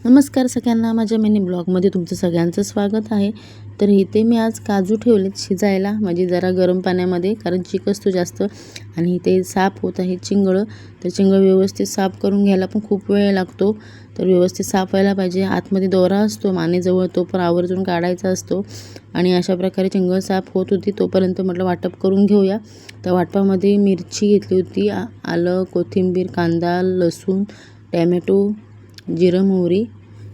नमस्कार सगळ्यांना, माझ्या मिनी ब्लॉगमध्ये तुमचं सगळ्यांचं स्वागत आहे। तर इथे मी आज काजू ठेवलेत शिजायला, म्हणजे जरा गरम पाण्यामध्ये, कारण चिक असतो जास्त। आणि इथे साफ होत आहे चिंगळं। तर चिंगळं व्यवस्थित साफ करून घ्यायला पण खूप वेळ लागतो। तर व्यवस्थित साफ व्हायला पाहिजे। आतमध्ये दोरा असतो मानेजवळ, तो पण आवर्जून काढायचा असतो। आणि अशा प्रकारे चिंगळं साफ होत होती तोपर्यंत म्हटलं वाटप करून घेऊया। तर वाटपामध्ये मिरची घेतली होती, आलं, कोथिंबीर, कांदा, लसूण, टॅमॅटो, जिरं, मोहरी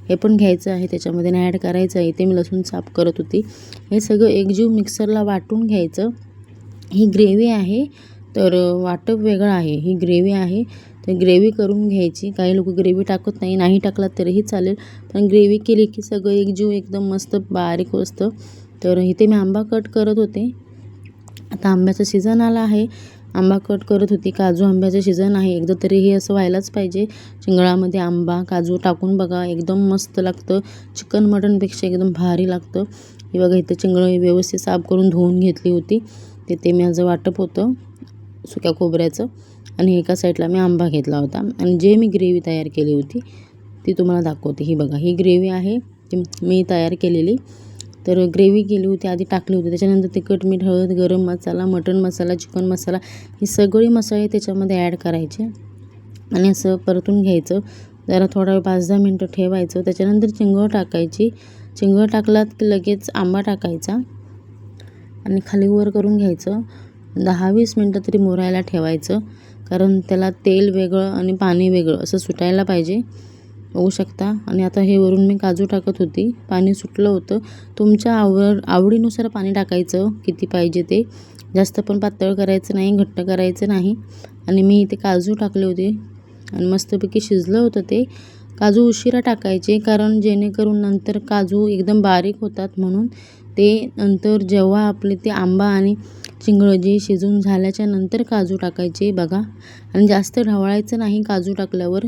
हे पण घ्यायचं आहे, त्याच्यामध्ये ॲड करायचं आहे। इथे मी लसूण साफ करत होती। हे सगळं एकजीव मिक्सरला वाटून घ्यायचं। ही ग्रेव्ही आहे, तर वाटप वेगळं आहे, ही ग्रेव्ही आहे। तर ग्रेव्ही करून घ्यायची। काही लोक ग्रेव्ही टाकत नाही टाकलात तरीही चालेल, पण ग्रेव्ही केली की सगळं एकजीव एकदम मस्त बारीक असतं। तर इथे मी आंबा कट करत होते। आता आंब्याचा सीझन आला आहे, आंबा कट करत होती। काजू आंब्याचं सीझन आहे, एकदा तरी हे असं व्हायलाच पाहिजे। चिंगळामध्ये आंबा काजू टाकून बघा, एकदम मस्त लागतं। चिकन मटनपेक्षा एकदम भारी लागतं। हे बघा, इथं चिंगळं व्यवस्थित साफ करून धुवून घेतली होती। तिथे माझं वाटप होतं सुक्या खोबऱ्याचं, आणि एका साईडला मी आंबा घेतला होता। आणि जे मी ग्रेव्ही तयार केली होती ती तुम्हाला दाखवते। ही बघा, ही ग्रेव्ही आहे ती मी तयार केलेली। तर ग्रेव्ही केली होती, आधी टाकली होती, त्याच्यानंतर तिखट, मीठ, हळद, गरम मसाला, मटण मसाला, चिकन मसाला, हे सगळे मसाले त्याच्यामध्ये ॲड करायचे आणि असं परतून घ्यायचं। जरा थोडा वेळ 5-10 मिनटं ठेवायचं। त्याच्यानंतर चिंगळं टाकायची। चिंगळं टाकलात की लगेच आंबा टाकायचा आणि खाली वर करून घ्यायचं। 10-20 मिनटं तरी मुरायला ठेवायचं, कारण त्याला तेल वेगळं आणि पाणी वेगळं असं सुटायला पाहिजे, बघू शकता। आणि आता हे वरून मी काजू टाकत होती, पाणी सुटलं होतं। तुमच्या आवडीनुसार पाणी टाकायचं, किती पाहिजे ते, जास्त पण पातळ करायचं नाही, घट्ट करायचं नाही। आणि मी इथे काजू टाकले होते आणि मस्तपैकी शिजलं होतं ते। काजू उशिरा टाकायचे, कारण जेणेकरून नंतर काजू एकदम बारीक होतात, म्हणून ते नंतर जेव्हा आपले ते आंबा आणि चिंगळं जे शिजून झाल्याच्या नंतर काजू टाकायचे बघा। आणि जास्त ढवळायचं नाही काजू टाकल्यावर,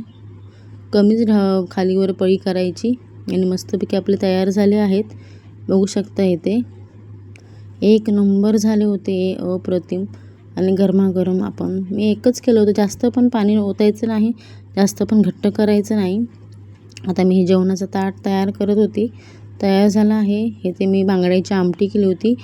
कमीच खालीवर पळी करायची। आणि मस्तपैकी आपले तयार झाले आहेत, बघू शकता। इथे एक नंबर झाले होते, अप्रतिम आणि गरमागरम। मी एकच केलं होतं, जास्त पण पाणी ओतायचं नाही, जास्त पण घट्ट करायचं नाही। आता मी हे जेवणाचं ताट तयार करत होती, तयार झालं आहे। हे ते मी बांगड्याची आमटी केली होती।